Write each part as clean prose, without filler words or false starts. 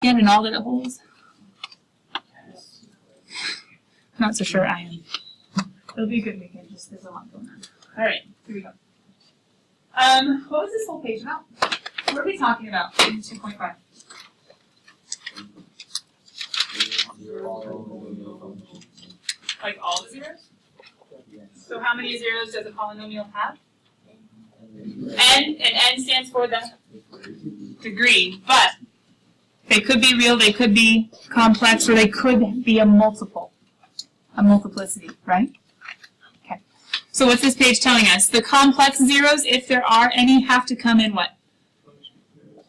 And all that it holds? Not so sure I am. It'll be a good weekend, just there's a lot going on. Alright, here we go. What was this whole page about? What are we talking about in 2.5? Like all the zeros? So how many zeros does a polynomial have? N, and N stands for the degree, but they could be real, they could be complex, or they could be a multiple. A multiplicity, right? Okay. So what's this page telling us? The complex zeros, if there are any, have to come in what?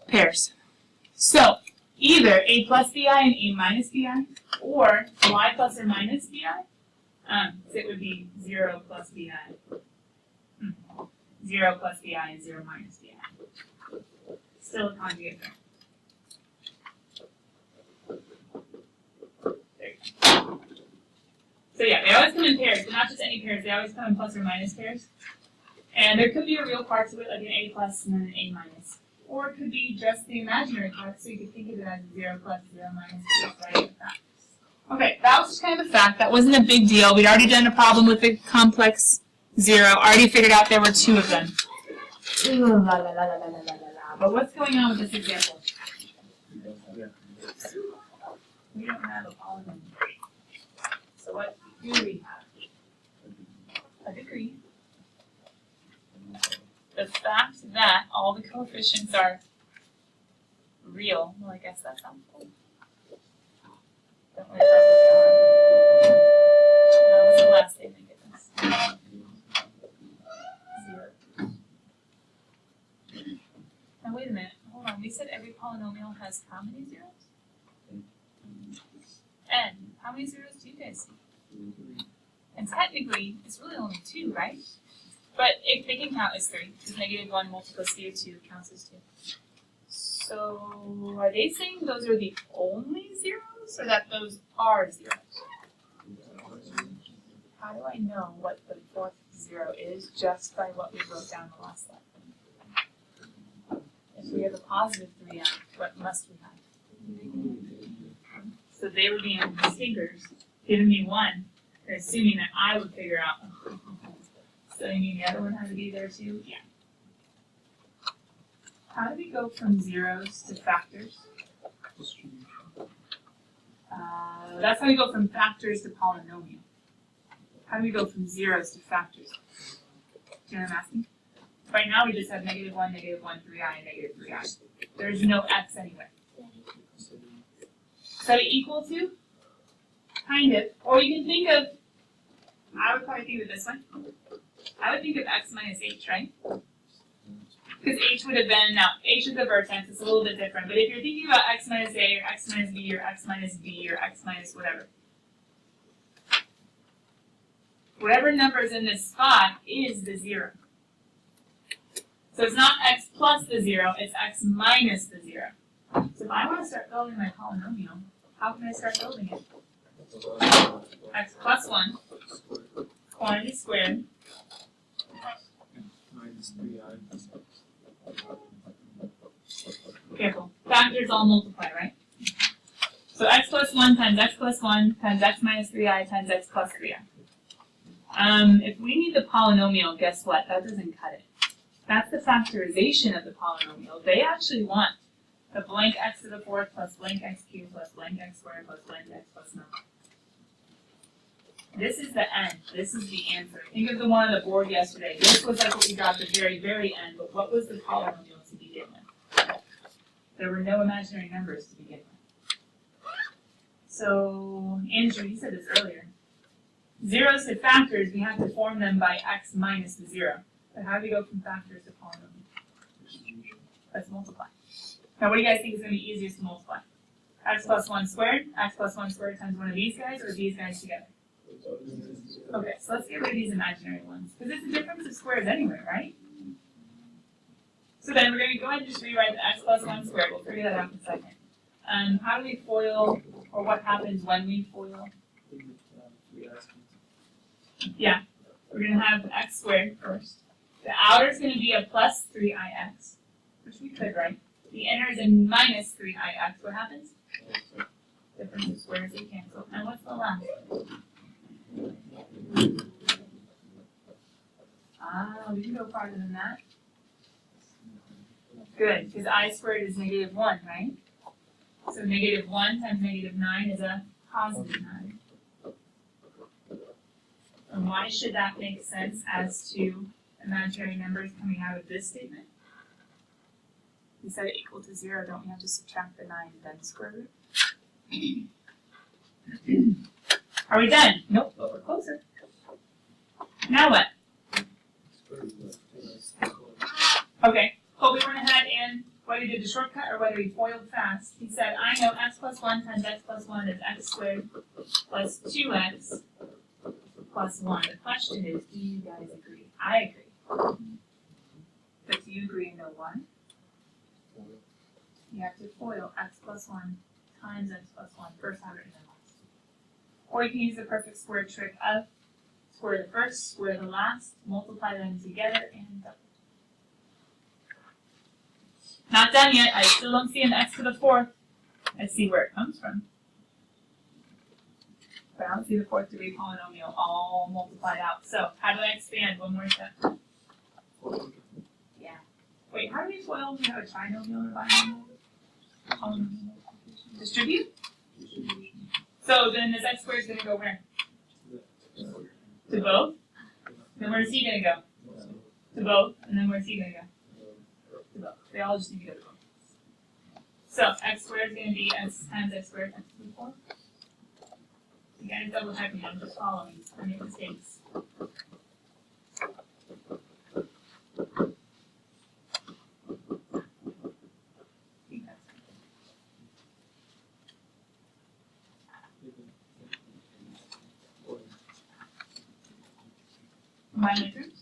Pairs. So, either a plus bi and a minus bi, or y plus or minus bi. So it would be 0 plus bi. 0 plus bi and 0 minus bi. Still a conjugate term. There you go. So yeah, they always come in pairs, but not just any pairs, they always come in plus or minus pairs. And there could be a real part to it, like an a plus and then an a minus. Or it could be just the imaginary part, so you could think of it as 0 plus, 0 minus, just right like that. Okay, that was just kind of a fact. That wasn't a big deal. We'd already done a problem with the complex zero. Already figured out there were 2 of them. Ooh, la, la, la, la, la, la, la, la. But what's going on with this example? We don't have a polynomial. So what do we have? A degree. The fact that all the coefficients are real. Well, I guess that's helpful. Don't really know what they are. That was the last thing, my goodness. 0. Now wait a minute. Hold on. We said every polynomial has how many zeros? N. How many zeros do you guys see? And technically, it's really only 2, right? But if they can count as 3, because -1 multiplicity of 2 counts as 2. So, are they saying those are the only zeros, or that those are zeros? How do I know what the 4th zero is just by what we wrote down the last slide? If we have a positive 3i, what must we have? So they were being stinkers, giving me 1, and assuming that I would figure out. So you mean the other one had to be there too? Yeah. How do we go from zeros to factors? That's how we go from factors to polynomial. How do we go from zeros to factors? Do you know what I'm asking? Right now we just have -1, -1, 3i, and -3i. There's no x anywhere. Is that equal to? Kind of. Or you can think of, I would probably think of it this way. I would think of x minus h, right? Because h would have been, now, h is the vertex, it's a little bit different, but if you're thinking about x minus a, or x minus b, or x minus b, or x minus whatever, whatever number is in this spot is the 0. So it's not x plus the 0, it's x minus the 0. So if I want to start building my polynomial, how can I start building it? X plus 1, quantity squared, minus 3i. Careful. Factors all multiply, right? So x plus 1 times x plus 1 times x minus 3i times x plus 3i. If we need the polynomial, guess what? That doesn't cut it. That's the factorization of the polynomial. They actually want the blank x to the 4th plus blank x cubed plus blank x squared plus blank x plus 9. This is the end. This is the answer. Think of the one on the board yesterday. This was like what we got at the very, very end, but what was the polynomial to begin with? There were no imaginary numbers to begin with. So, Andrew, you said this earlier. Zeros to factors, we have to form them by x minus the 0. But how do we go from factors to polynomial? Let's multiply. Now, what do you guys think is going to be easiest to multiply? X plus 1 squared, x plus 1 squared times one of these guys, or these guys together? Okay, so let's get rid of these imaginary ones. Because it's a difference of squares anyway, right? So then we're going to go ahead and just rewrite the x plus 1 squared. We'll figure that out in a second. How do we FOIL, or what happens when we FOIL? Yeah, we're going to have x squared first. The outer is going to be a plus 3ix, which we could write. The inner is a minus 3ix. What happens? Difference of squares they cancel. And what's the last? We can go farther than that. Good, because I squared is -1, right? So -1 times -9 is a positive 9. And why should that make sense as to imaginary numbers coming out of this statement? We set it equal to 0, don't we have to subtract the 9 and then square root? Are we done? Nope, but we're closer. Now what? Okay, Colby went ahead and whether he did the shortcut or whether he foiled fast, he said, I know x plus 1 times x plus 1 is x squared plus 2x plus 1. The question is, do you guys agree? I agree. But do you agree and know why? You have to FOIL x plus 1 times x plus 1, first order and then last. Or you can use the perfect square trick of square the first, square the last, multiply them together, and double. Not done yet. I still don't see an x to the fourth. I see where it comes from. But I don't see the fourth degree polynomial all multiplied out. So how do I expand one more step? Yeah. Wait, how do we FOIL when we have a trinomial or binomial? Polynomial. Distribute? So then this x squared is going to go where? To both? Then where's he going to go? To both. And then where's he going to go? To both. They all just need to go to both. So x squared is going to be x times x squared x to the 4th. You guys double check me, I'm just following. I make mistakes. Combine my groups.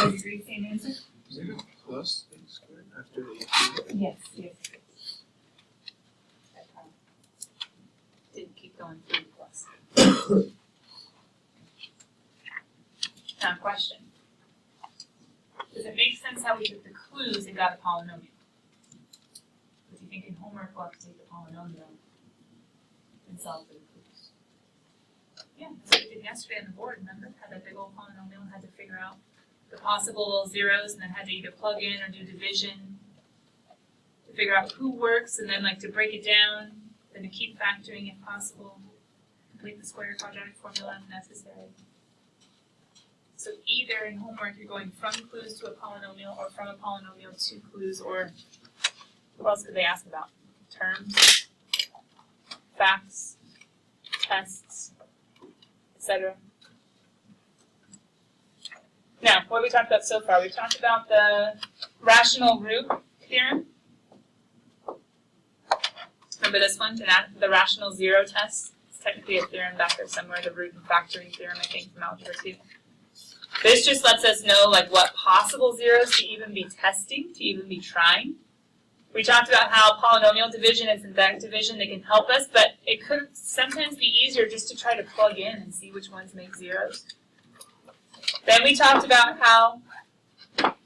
Agree, same answer? Is it a plus thing squared after the Yes, yes. Didn't keep going through the plus. Now, question. Does it make sense how we took the clues and got a polynomial? Because you think in homework we'll have to take the polynomial and solve for the clues. Yeah, that's what we did yesterday on the board, remember? Had that big old polynomial and had to figure out the possible zeros and then had to either plug in or do division to figure out who works and then like to break it down, then to keep factoring if possible, complete the square quadratic formula if necessary. So either in homework you're going from clues to a polynomial or from a polynomial to clues, or what else could they ask about? Terms, facts, tests, etc. Now, what have we talked about so far? We've talked about the rational root theorem. Remember this one, the rational zero test? It's technically a theorem back there somewhere, the root and factoring theorem, I think, from Algebra 2. This just lets us know like what possible zeros to even be testing, to even be trying. We talked about how polynomial division and synthetic division, they can help us, but it could sometimes be easier just to try to plug in and see which ones make zeros. Then we talked about how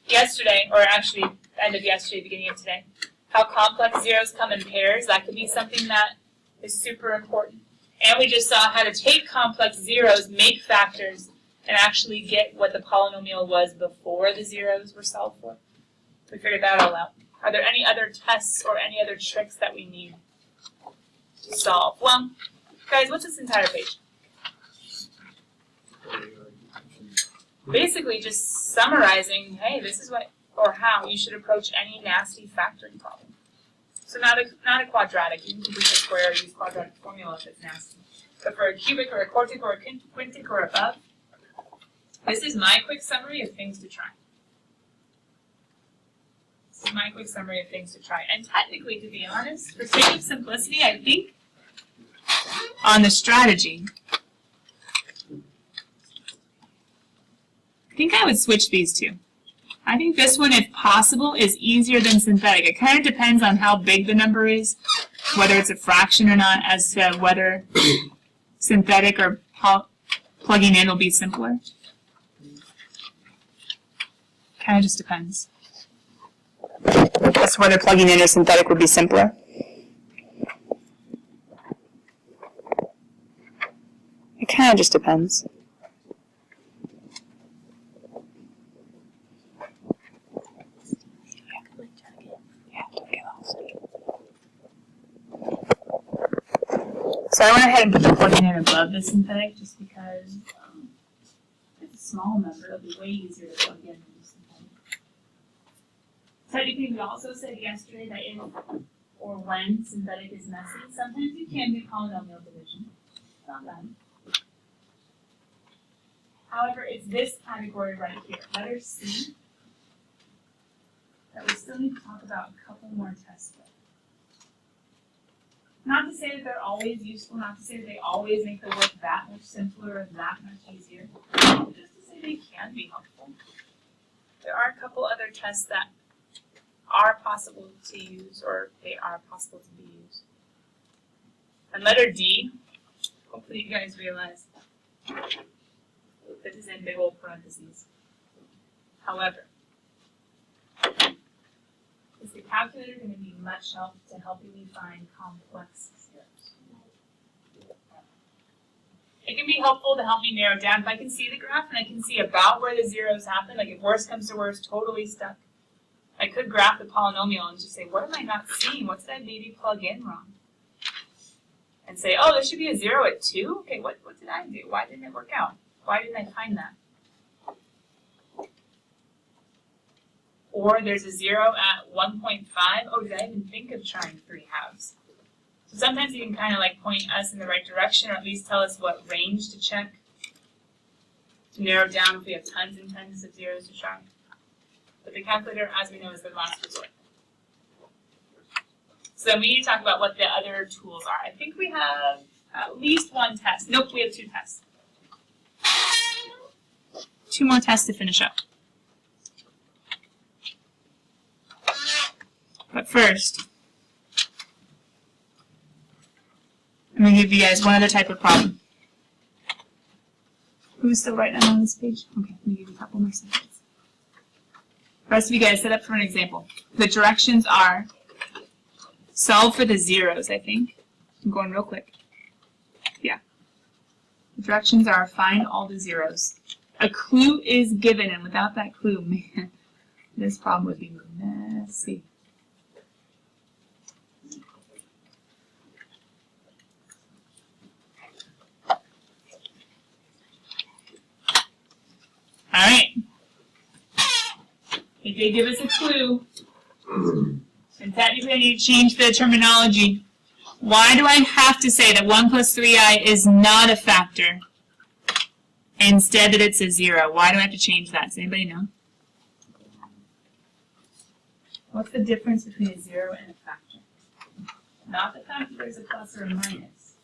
yesterday, or actually end of yesterday, beginning of today, how complex zeros come in pairs. That could be something that is super important. And we just saw how to take complex zeros, make factors, and actually get what the polynomial was before the zeros were solved for. We figured that all out. Are there any other tests or any other tricks that we need to solve? Well, guys, what's this entire page? Basically just summarizing, hey, this is what or how you should approach any nasty factoring problem. So not a quadratic. You can complete a square or use quadratic formula if it's nasty. But for a cubic or a quartic or a quintic or above, this is my quick summary of things to try. This is my quick summary of things to try. And technically, to be honest, for sake of simplicity, I think on the strategy, I think I would switch these two. I think this one, if possible, is easier than synthetic. It kind of depends on how big the number is, whether it's a fraction or not, as to whether synthetic or plugging in will be simpler. Kind of just depends. As to whether plugging in or synthetic would be simpler. It kind of just depends. So I went ahead and put the plug-in in above the synthetic just because it's a small number. It'll be way easier to plug in than the synthetic. Technically, we also said yesterday that if or when synthetic is messy, sometimes you can do polynomial division. It's not bad. However, it's this category right here, letter C, that we still need to talk about a couple more tests with. Not to say that they're always useful, not to say that they always make the work that much simpler or that much easier, just to say they can be helpful. There are a couple other tests that are possible to use, or they are possible to be used. And letter D, hopefully you guys realize this is in big old parentheses. However, is the calculator going to be much help to helping me find complex zeros? It can be helpful to help me narrow down. If I can see the graph and I can see about where the zeros happen, like if worst comes to worst, totally stuck, I could graph the polynomial and just say, what am I not seeing? What did I maybe plug in wrong? And say, oh, there should be a 0 at 2? Okay, what did I do? Why didn't it work out? Why didn't I find that? Or there's a 0 at 1.5. Oh, did I even think of trying 3/2? So sometimes you can kind of like point us in the right direction, or at least tell us what range to check to narrow down if we have tons and tons of zeros to try. But the calculator, as we know, is the last resort. So then we need to talk about what the other tools are. I think we have at least one test. Nope, we have 2 tests. 2 more tests to finish up. But first, I'm going to give you guys one other type of problem. Who's still writing on this page? Okay, let me give you a couple more seconds. The rest of you guys set up for an example. The directions are solve for the zeros, I think. I'm going real quick. Yeah. The directions are find all the zeros. A clue is given, and without that clue, man, this problem would be messy. All right. If they give us a clue, and technically I need to change the terminology. Why do I have to say that 1 plus 3i is not a factor? Instead that it's a 0. Why do I have to change that? Does anybody know? What's the difference between a 0 and a factor? Not the fact that there's a plus or a minus.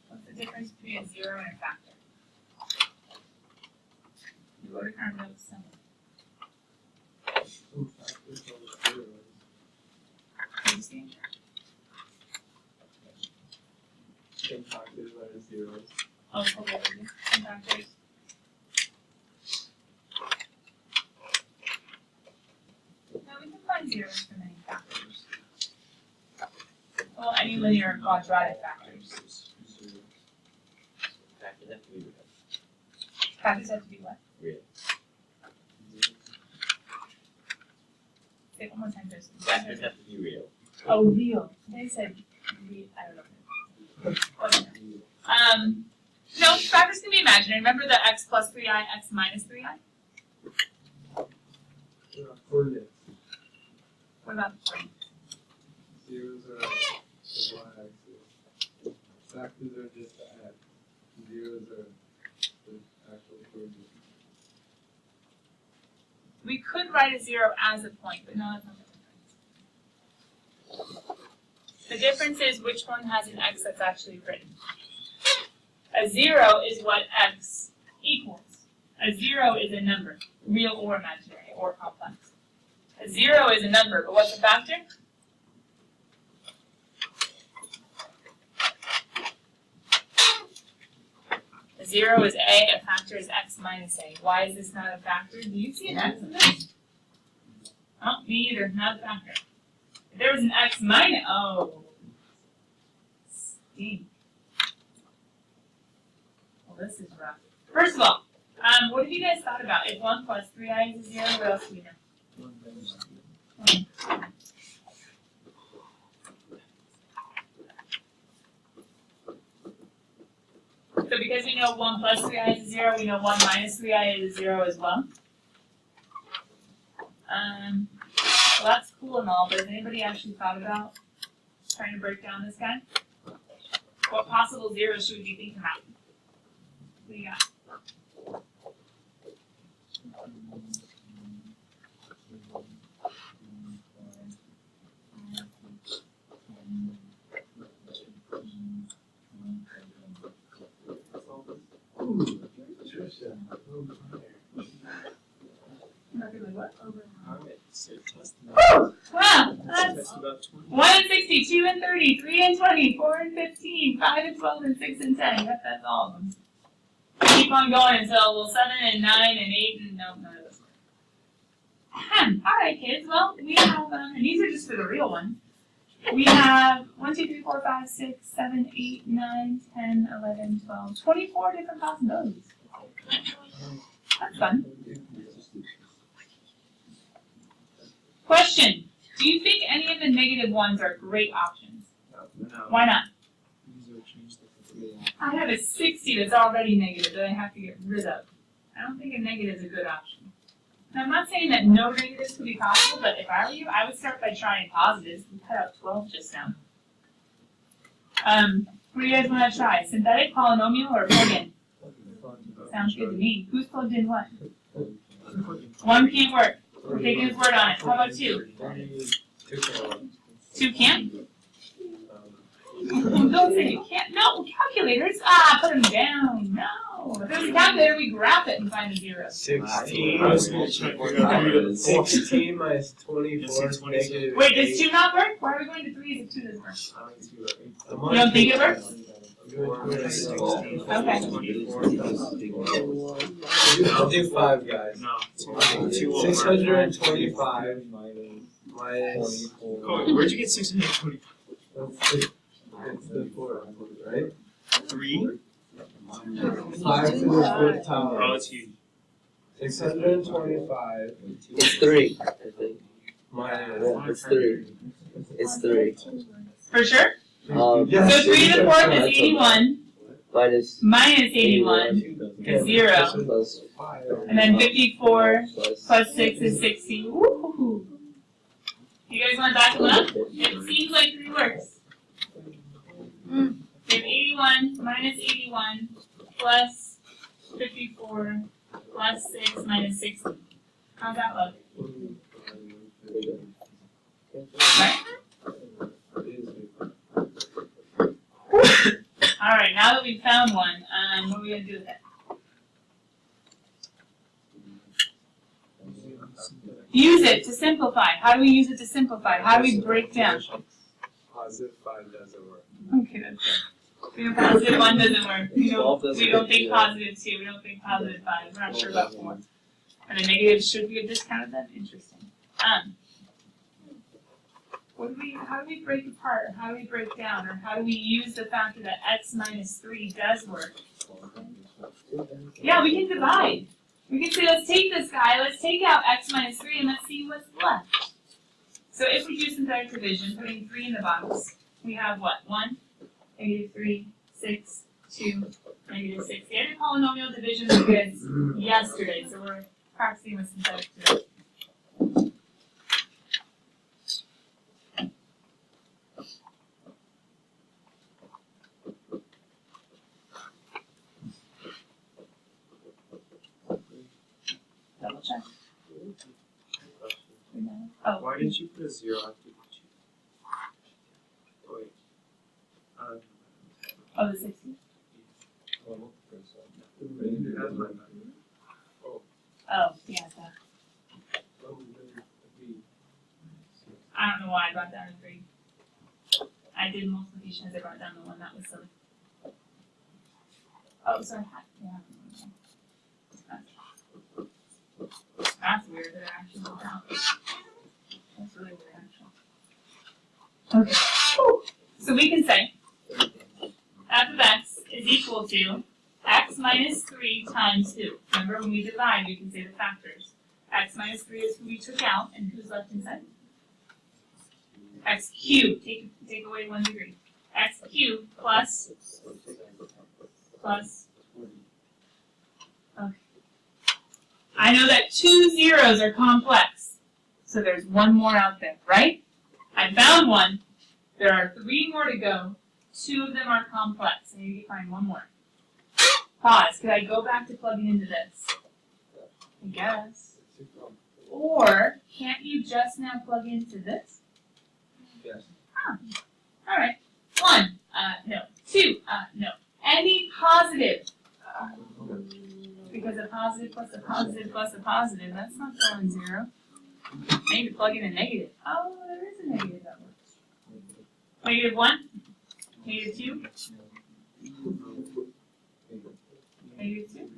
What's the difference between a 0 and a factor? You wrote it in our notes somewhere. What do you see? 10 factors are zeros. Oh, okay. 10 factors. No, we can find zeros for many factors. Well, any linear or quadratic factors. Factors have to be real. Factors have to be what? Real. Say it one more time, Kristen. Factors have to be real. Oh, real. They said real. I don't know. Whatever. No, factors can be imaginary. Remember the x plus 3i, x minus 3i? Coordinates. What about the coordinates? Zeros are the y-axis. Factors are just the x. Zeros are the actual coordinates. We could write a 0 as a point, but no, that's not the difference. The difference is which one has an x that's actually written. A 0 is what x equals. A 0 is a number, real or imaginary or complex. A 0 is a number, but what's a factor? A 0 is a factor is x minus a. Why is this not a factor? Do you see an x in this? Oh, me either, not a factor. If there was an x minus, oh, stink. Well, this is rough. First of all, what have you guys thought about? If 1 plus 3i is a 0, what else do we know? So because we know 1 plus 3i is a 0, we know 1 minus 3i is a 0 as well. Well, that's cool and all, but has anybody actually thought about trying to break down this guy? What possible zeros should we be thinking about? What do you got? Woo! Wow, that's 1 and 60, 2 and 30, 3 and 20, 4 and 15, 5 and 12, and 6 and 10. Yep, that's all of them. Keep on going until, well, 7 and 9 and 8 and no, none of those. Alright, kids, well, we have, and these are just for the real one. We have 1, 2, 3, 4, 5, 6, 7, 8, 9, 10, 11, 12, 24 different possibilities. That's fun. Question. Do you think any of the negative ones are great options? No. Why not? I have a 60 that's already negative that I have to get rid of. I don't think a negative is a good option. And I'm not saying that no negatives could be possible, but if I were you, I would start by trying positives. We cut out 12 just now. What do you guys want to try? Synthetic, polynomial, or plug-in? Sounds good to me. Who's plugged in what? 1 can't work. We're taking his word on it. How about 2? 2 can't? Don't say you can't. No, calculators. Put them down. No. If there's a calculator, we graph it and find the zero. 16 minus 24 is negative. Wait, does 2 not work? Why are we going to 3 if 2 doesn't work? You don't think it works? Okay. I'll do 5, guys. No. 625 minus. Where'd you get 625? It's the 4, right? 3? 5 to the 4th tower. Oh, it's huge. 625 It's 3, I think. minus. Yeah, it's 3. It's 3. For sure? Yes, So 3 to the 4th is 81. Minus Minus 81 is 0. plus 5. And then 54 plus. plus 6 is 60. Woo-hoo-hoo. You guys want to back them up? It seems like 3 works. We have 81 minus 81 plus 54 plus 6 minus 60. How's that look? Right? Alright, now that we've found one, what are we going to do with it? Use it to simplify. How do we use it to simplify? How do we break down? Positive 5 doesn't work. Okay, that's good. We know positive 1 doesn't work. We don't think positive 2. We don't think positive 5. We're not sure about 4. And the negatives should be a discount of them? Interesting. How do we break apart? How do we break down? Or how do we use the factor that x minus 3 does work? Yeah, we can divide. We can say, let's take this guy, let's take out x minus 3, and let's see what's left. So if we do synthetic division, putting 3 in the box, we have what? 1, negative 3, 6, 2, negative 6. We had a polynomial division with you guys yesterday, so we're practicing with synthetic division. Double check. Oh. Why didn't you put a 0 after the 2? Wait. Oh, the 60? Oh, yeah, I don't know why I brought down a 3. I did multiplication as I brought down the 1. That was silly. Oh, sorry. Yeah. That's weird that it actually worked out. That's really weird, actually. Okay. So we can say f of x is equal to x minus 3 times 2. Remember, when we divide, we can say the factors. X minus 3 is who we took out, and who's left inside? X cubed. Take away 1 degree. X cubed plus. Okay. I know that 2 zeros are complex, so there's one more out there, right? I found one. There are 3 more to go. 2 of them are complex. I need to find one more. Pause. Could I go back to plugging into this? I guess. Or can't you just now plug into this? Yes. Huh. All right. 1. No. 2. No. Any positive. Because a positive plus a positive plus a positive, that's not throwing 0. I need to plug in a negative. Oh, there is a negative that works. Negative 1? Negative 2? Negative 2?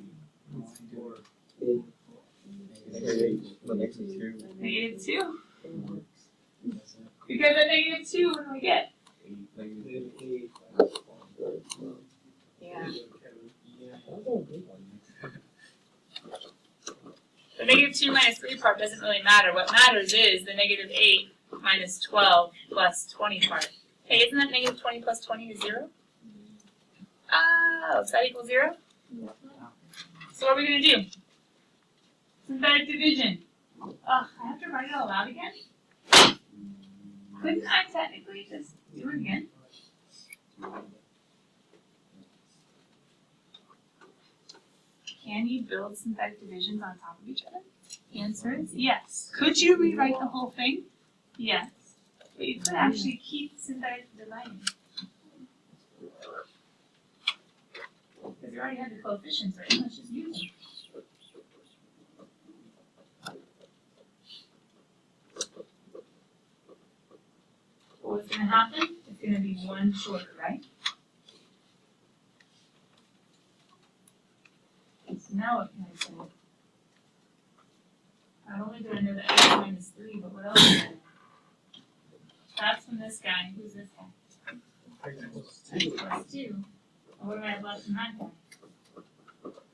Negative 2? Because at negative 2, what do we get? Yeah. The negative 2 minus 3 part doesn't really matter. What matters is the negative 8 minus 12 plus 20 part. Hey, isn't that negative 20 plus 20 is 0? Oh, does that equal 0? So what are we going to do? Synthetic division. Ugh, I have to write it all out again? Couldn't I technically just do it again? Can you build synthetic divisions on top of each other? The answer is yes. Could you rewrite the whole thing? Yes. But you could actually keep synthetic dividing. Because you already had the coefficients, right? Let's just use them. What's going to happen? It's going to be 1 shorter, right? So now what can I say? Not only do I know that x minus 3, but what else do I know? That's from this guy. Who's this guy? X plus 2. And what do I have left in that guy?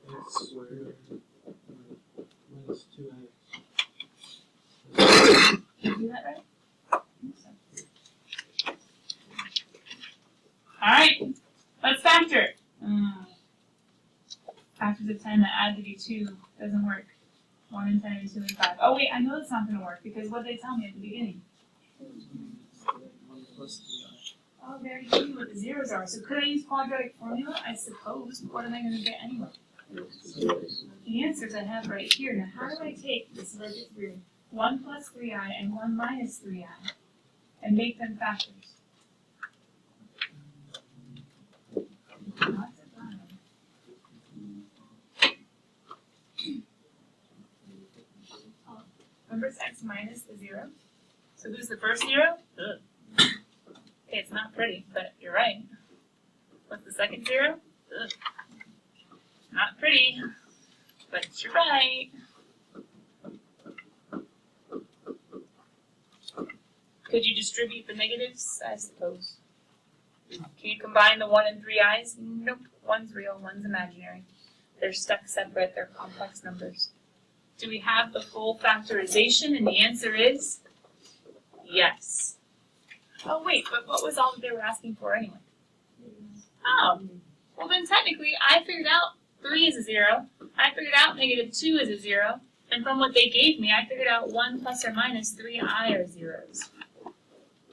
X squared minus 2x. Did I do that right? I think so. Alright, let's factor. Factors of 10 that add to be 2 doesn't work. 1 and 10 and 2 and 5. Oh wait, I know it's not going to work because what did they tell me at the beginning? Oh, they already told me what the zeros are. So could I use quadratic formula? I suppose. But what am I going to get anyway? The answers I have right here. Now how do I take this legit through 1 plus 3i and 1 minus 3i and make them factors? Remember it's x minus the 0? So who's the first 0? Ugh. Okay, it's not pretty, but you're right. What's the second 0? Ugh. Not pretty, but you're right. Could you distribute the negatives? I suppose. Can you combine the 1 and 3 i's? Nope. One's real, one's imaginary. They're stuck separate, they're complex numbers. Do we have the full factorization? And the answer is yes. Oh wait, but what was all that they were asking for anyway? Oh, well then technically I figured out 3 is a 0, I figured out negative 2 is a 0, and from what they gave me I figured out 1 plus or minus 3i are zeros.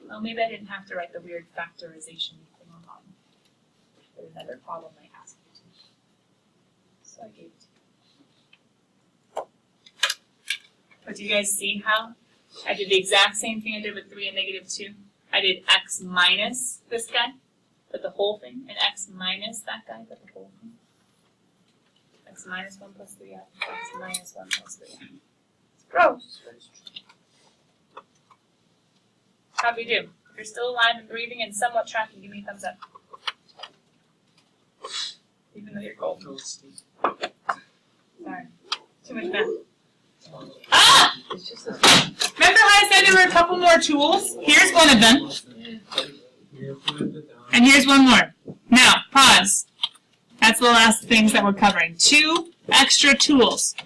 Well, maybe I didn't have to write the weird factorization thing on bottom. There's another problem I asked you to. So I gave it to you. But do you guys see how I did the exact same thing I did with 3 and negative 2? I did x minus this guy, but the whole thing, and x minus that guy, but the whole thing. I X minus 1 plus 3x, X minus 1 plus 3x. It's gross. How'd we do? If you're still alive and breathing and somewhat tracking, give me a thumbs up. Even though you're cold. Sorry. Too much math. Ah! It's just a Remember how I said there were a couple more tools? Here's one of them. And here's one more. Now, pause. That's the last things that we're covering. 2 extra tools.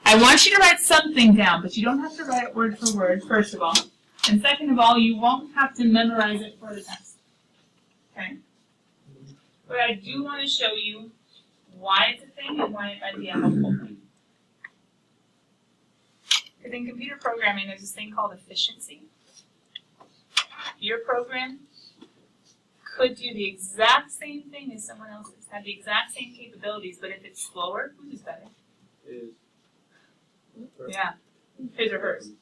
I want you to write something down, but you don't have to write it word for word, first of all. And second of all, you won't have to memorize it for the test. Okay? But I do want to show you why it's a thing and why it might be a helpful thing. Because in computer programming, there's this thing called efficiency. Your program could do the exact same thing as someone else's, have the exact same capabilities, but if it's slower, whose is better? Yeah, his or hers.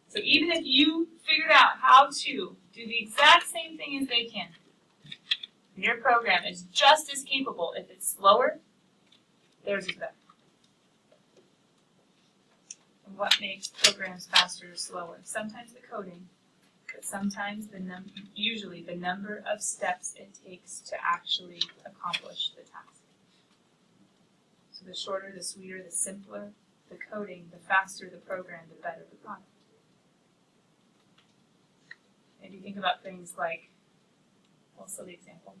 So even if you figured out how to do the exact same thing as they can, your program is just as capable. If it's slower, theirs is better. And what makes programs faster or slower? Sometimes the coding, but sometimes usually the number of steps it takes to actually accomplish the task. So the shorter, the sweeter, the simpler the coding, the faster the program, the better the product. And you think about things like, well, silly example,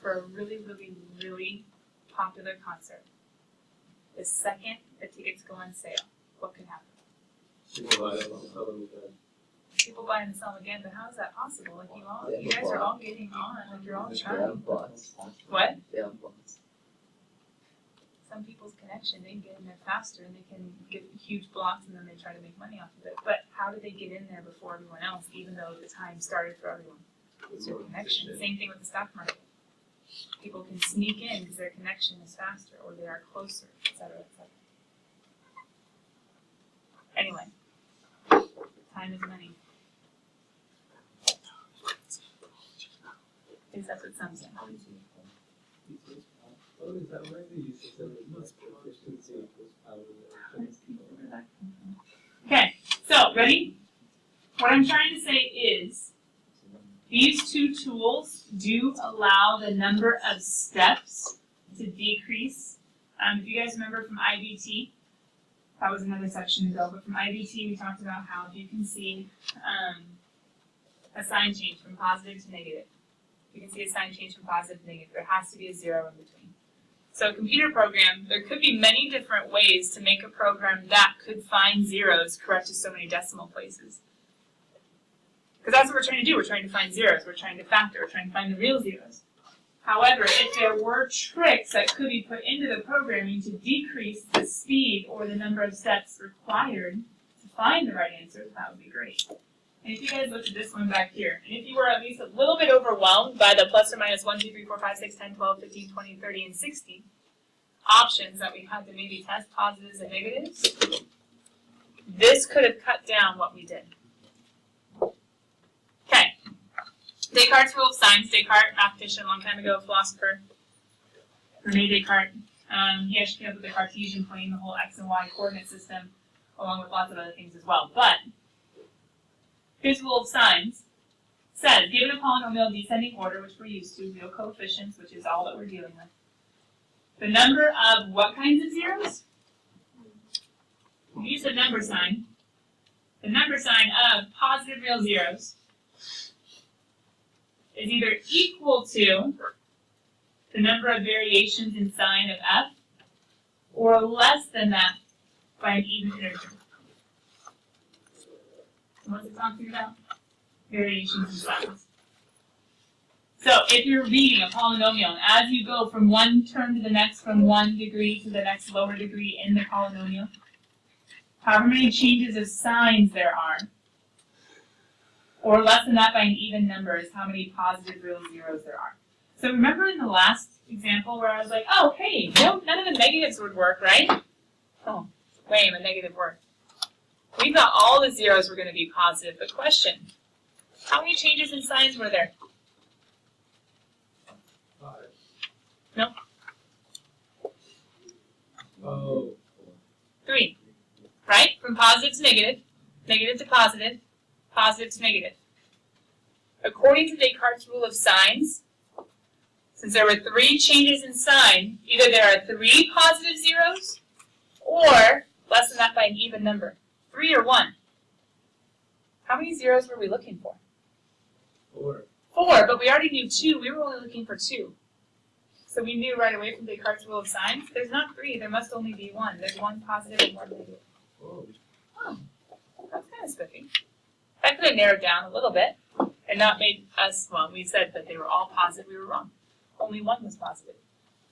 for a really, really, really popular concert, the second the tickets go on sale, what could happen? People buy them and sell them again, but how is that possible? Like you guys are all getting on, like you're all trying. What? Yeah, bots. Some people's connection, they can get in there faster and they can get huge blocks and then they try to make money off of it. But how did they get in there before everyone else, even though the time started for everyone? It's their connection. Same thing with the stock market. People can sneak in because their connection is faster or they are closer, etc., etc. Anyway, time is money. At least that's what some say. Oh, is that why they used to say efficiency equals power? Okay, so ready? What I'm trying to say is these 2 tools do allow the number of steps to decrease. If you guys remember from IBT, that was another section ago, but from IBT we talked about how you can see a sign change from positive to negative. You can see a sign change from positive to negative. There has to be a 0 in between. So a computer program, there could be many different ways to make a program that could find zeros correct to so many decimal places. Because that's what we're trying to do. We're trying to find zeros. We're trying to factor. We're trying to find the real zeros. However, if there were tricks that could be put into the programming to decrease the speed or the number of steps required to find the right answer, that would be great. And if you guys look at this one back here, and if you were at least a little bit overwhelmed by the plus or minus 1, 2, 3, 4, 5, 6, 10, 12, 15, 20, 30, and 60 options that we had to maybe test positives and negatives, this could have cut down what we did. Okay. Descartes' rule of signs. Descartes, mathematician, a long time ago, philosopher, René Descartes. He actually came up with the Cartesian plane, the whole x and y coordinate system, along with lots of other things as well. But his rule of signs says, given a polynomial descending order, which we're used to, real coefficients, which is all that we're dealing with, the number of what kinds of zeros? We use the number sign. The number sign of positive real zeros is either equal to the number of variations in sign of f, or less than that by an even integer. What's it talking about? Variations in signs. So if you're reading a polynomial, and as you go from one term to the next, from 1 degree to the next lower degree in the polynomial, however many changes of signs there are, or less than that by an even number is how many positive real zeros there are. So remember in the last example where I was like, oh, hey, no, none of the negatives would work, right? Oh, wait, a negative worked. We thought all the zeros were going to be positive, but question, how many changes in signs were there? 5. No. Oh, 3. Right? From positive to negative, negative to positive, positive to negative. According to Descartes' rule of signs, since there were 3 changes in sign, either there are 3 positive zeros, or less than that by an even number. 3 or 1. How many zeros were we looking for? 4. 4, but we already knew 2. We were only looking for 2. So we knew right away from Descartes' rule of signs, there's not 3, there must only be 1. There's 1 positive and 1 negative. Oh. Oh, that's kind of spooky. That could have narrowed down a little bit and not made us, well, we said that they were all positive, we were wrong. Only 1 was positive.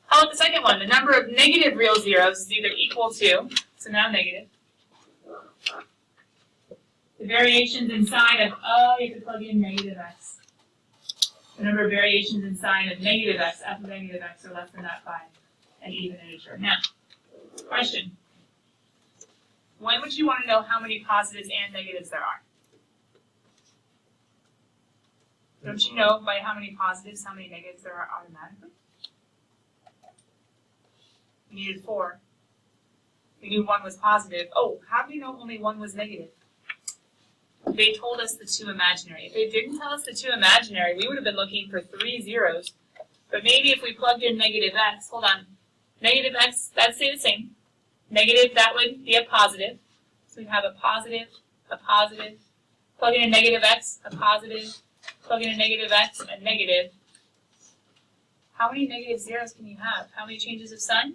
How about the second one? The number of negative real zeros is either equal to, so now negative. The variations in sign of, oh, you could plug in negative x. The number of variations in sign of negative x, f of negative x, are less than that by an even integer. Now, question. When would you want to know how many positives and negatives there are? Don't you know by how many positives, how many negatives there are automatically? We needed 4. We knew 1 was positive. Oh, how do we know only 1 was negative? They told us the 2 imaginary. If they didn't tell us the 2 imaginary, we would have been looking for 3 zeros. But maybe if we plugged in negative x, hold on, negative x, that'd stay the same. Negative, that would be a positive. So we have a positive, plug in a negative x, a positive, plug in a negative x, a negative. How many negative zeros can you have? How many changes of sign?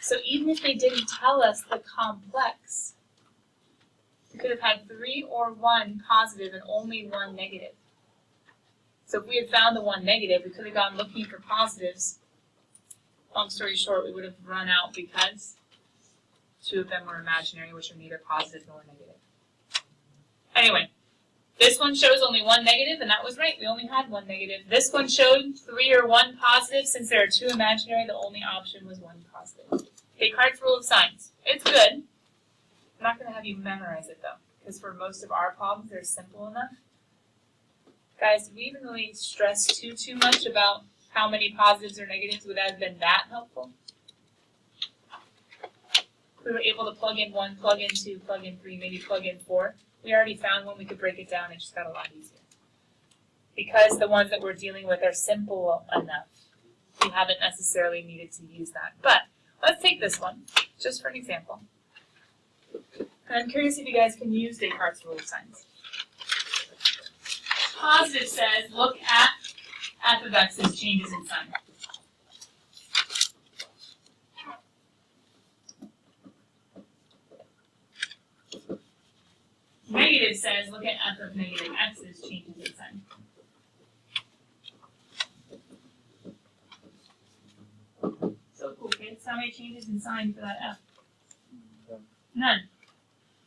So even if they didn't tell us the complex, we could have had 3 or 1 positive and only 1 negative. So if we had found the 1 negative, we could have gone looking for positives. Long story short, we would have run out because 2 of them were imaginary, which are neither positive nor negative. Anyway, this one shows only 1 negative, and that was right. We only had 1 negative. This one showed 3 or 1 positive. Since there are 2 imaginary, the only option was 1 positive. Descartes' rule of signs. It's good. I'm not going to have you memorize it, though, because for most of our problems, they're simple enough. Guys, did we even really stress too much about how many positives or negatives would have been that helpful? We were able to plug in 1, plug in 2, plug in 3, maybe plug in 4. We already found one, we could break it down, it just got a lot easier. Because the ones that we're dealing with are simple enough, we haven't necessarily needed to use that. But let's take this one, just for an example. And I'm curious if you guys can use Descartes' rule of signs. Positive says, look at f of x's changes in sign. Negative says, look at f of negative x's changes in sign. So cool, kids. How many changes in sign for that f? None.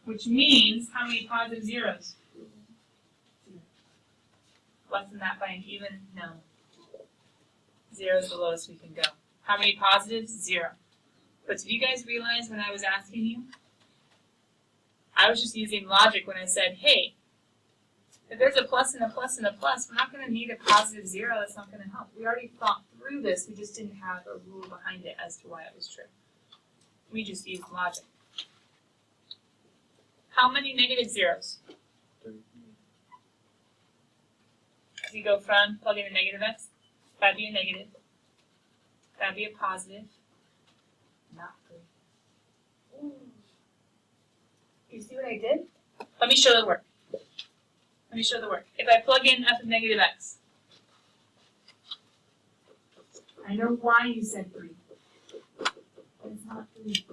Which means, how many positive zeros? 0. Less than that by an even? No. 0 is the lowest we can go. How many positives? 0. But did you guys realize when I was asking you? I was just using logic when I said, hey, if there's a plus and a plus and a plus, we're not going to need a positive 0. That's not going to help. We already thought through this. We just didn't have a rule behind it as to why it was true. We just used logic. How many negative zeros? As you go from, plug in a negative x, that'd be a negative. That'd be a positive. Not 3. Ooh. You see what I did? Let me show the work. Let me show the work. If I plug in f of negative x, I know why you said 3. But it's not 3.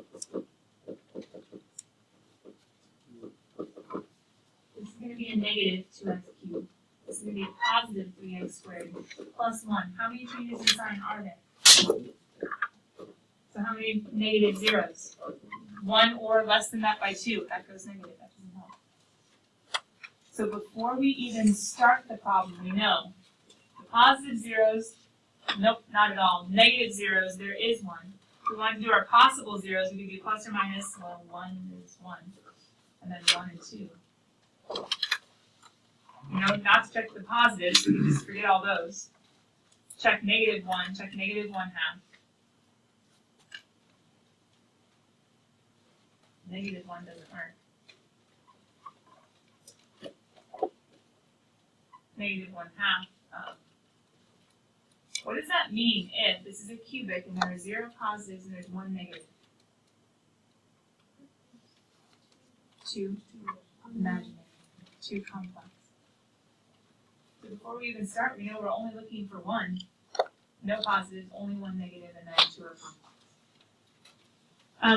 This is going to be a negative 2x cubed. This is going to be a positive 3x squared plus 1. How many changes in sign are there? So how many negative zeros? 1 or less than that by 2. That goes negative. That doesn't help. So before we even start the problem, we know the positive zeros, nope, not at all. Negative zeros, there is 1. If we want to do our possible zeros, we could do plus or minus. Well, 1 is 1. And then 1 and 2. You know, not to check the positives, we can just forget all those. Check negative 1, check negative 1/2. negative 1 doesn't work. Negative 1/2. What does that mean if this is a cubic and there are 0 positives and there's 1 negative? 2 imaginary, 2 complex. So before we even start, we know we're only looking for 1. No positives, only 1 negative, and then 2 are complex.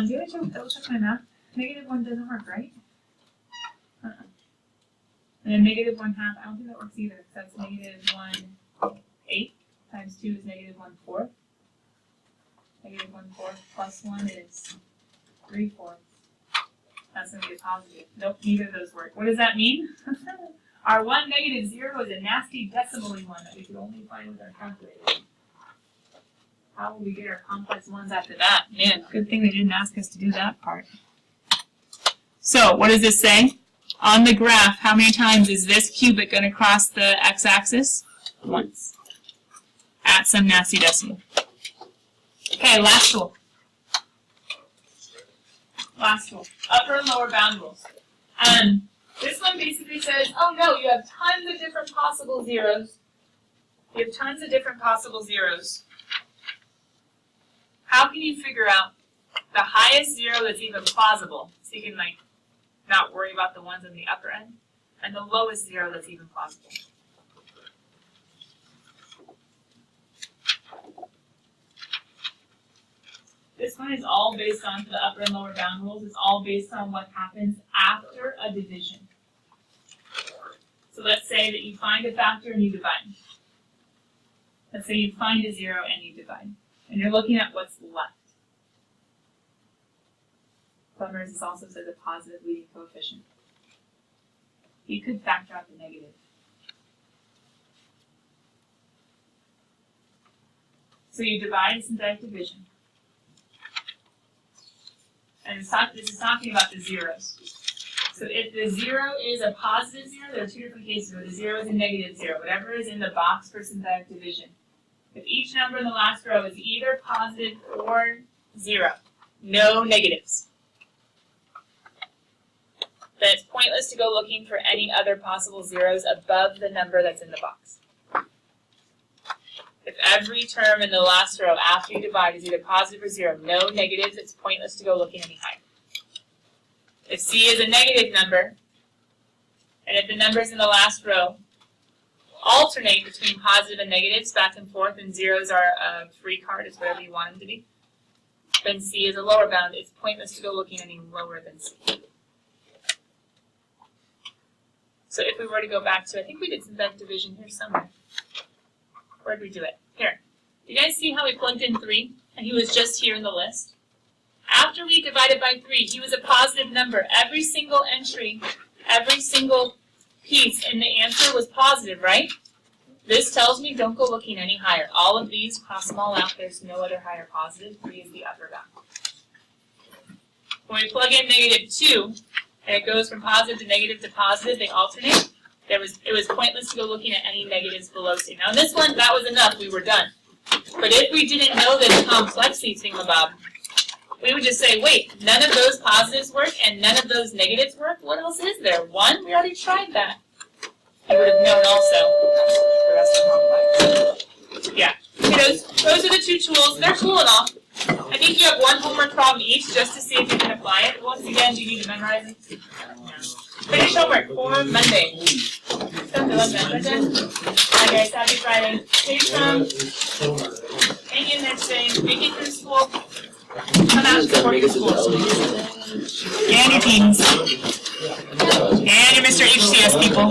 Do you want to double check my math? Negative 1 doesn't work, right? And then negative 1/2, I don't think that works either, because that's negative 1/8 times 2 is negative 1/4. Negative 1/4 plus 1 is 3/4. That's going to be a positive. Nope, neither of those work. What does that mean? Our 1 negative 0 is a nasty decimal-y one that we could only find with our calculator. How will we get our complex ones after that? Man, good thing they didn't ask us to do that part. So, what does this say? On the graph, how many times is this cubic going to cross the x-axis? Once. At some nasty decimal. Okay, last tool. Last tool. Upper and lower bound rules. This one basically says, oh no, you have tons of different possible zeros. You have tons of different possible zeros. How can you figure out the highest 0 that's even plausible, so you can like not worry about the ones on the upper end, and the lowest 0 that's even plausible? This one is all based on the upper and lower bound rules. It's all based on what happens after a division. So let's say that you find a factor and you divide. Let's say you find a 0 and you divide. And you're looking at what's left. Clever, this also says a positive leading coefficient. You could factor out the negative. So you divide synthetic division. And this is talking about the zeros. So if the 0 is a positive 0, there are 2 different cases where the 0 is a negative 0, whatever is in the box for synthetic division. If each number in the last row is either positive or 0, no negatives, then it's pointless to go looking for any other possible zeros above the number that's in the box. If every term in the last row after you divide is either positive or 0, no negatives, it's pointless to go looking any higher. If C is a negative number, and if the numbers in the last row alternate between positive and negatives back and forth, and zeros are a free card, it's whatever you want them to be, then C is a lower bound. It's pointless to go looking any lower than C. So if we were to go back to, I think we did synthetic division here somewhere. Where did we do it? Here. You guys see how we plugged in 3, and he was just here in the list? After we divided by 3, he was a positive number. Every single entry, every single piece in the answer was positive, right? This tells me don't go looking any higher. All of these, cross them all out. There's no other higher positive. 3 is the upper bound. When we plug in negative 2, and it goes from positive to positive, they alternate. It was pointless to go looking at any negatives below 2. Now in this one, that was enough. We were done. But if we didn't know this complexity thingamabob, we would just say, wait, none of those positives work and none of those negatives work? What else is there? 1? We already tried that. You would have known also the rest of the complex. Yeah. Okay, those are the 2 tools. They're cool and all. I think you have 1 homework problem each just to see if you can apply it. Once again, do you need to memorize it? No. Finish homework for Monday. Bye guys, happy Friday. Stay strong. Hang in there today. Make it through school. Come out and support your schools. And your teams. And your Mr. HCS people.